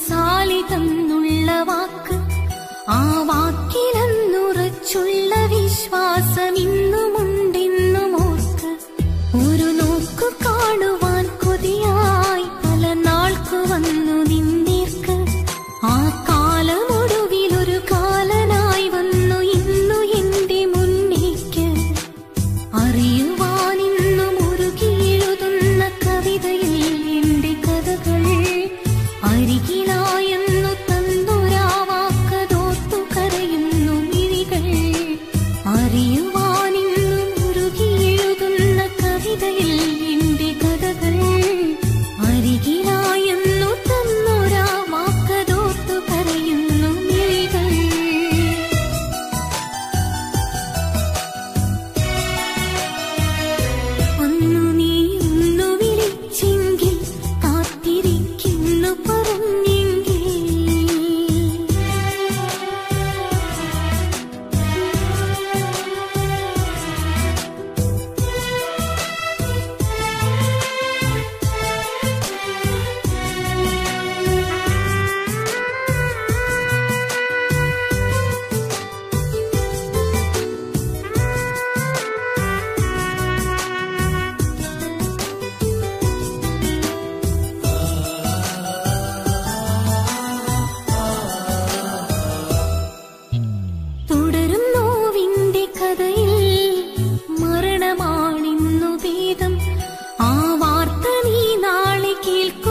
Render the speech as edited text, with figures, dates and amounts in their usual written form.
Sally തന്നുള്ള വാക്ക്, ആ വാക്കിലെന്നുറച്ചുള്ള വിശ്വാസം ഇന്നുമുണ്ടെന്നും ഓർക്ക്. ഒരു നോക്കു കാണുവാൻ കൊതിയായി പല നാൾക്കു വന്നു നിന്നേർക്ക്. ആ കാലമൊടുവിലൊരു കാലനായി വന്നു ഇന്നു എന്റെ മുന്നേക്ക്. അറിയുവാനിന്നും ഉരുകിയെഴുതുന്ന കവിതയിൽ എന്റെ കഥകൾ അരികിലായെന്നു തന്നൊരാ വാക്കതോർത്തു കരയുന്നു മിഴികൾ. അറിയുവാനിന്നും ഉരുകിയെഴുതുന്ന കവിതയിൽ എന്റെ കഥകൾ അരികിലായെന്നു തന്നൊരാ വാക്കതോർത്തു കരയുന്നു മിഴികൾ. അന്നു നീ ഒന്നു വിളിച്ചെങ്കിൽ കാത്തിരിക്കുന്നു പറഞ്ഞെങ്കിൽ. തുടരും നോവിന്റെ കഥയിൽ മരണമാണിന്നു ഭേദം. ആ വാർത്ത നീ നാളെ കേൾക്കും.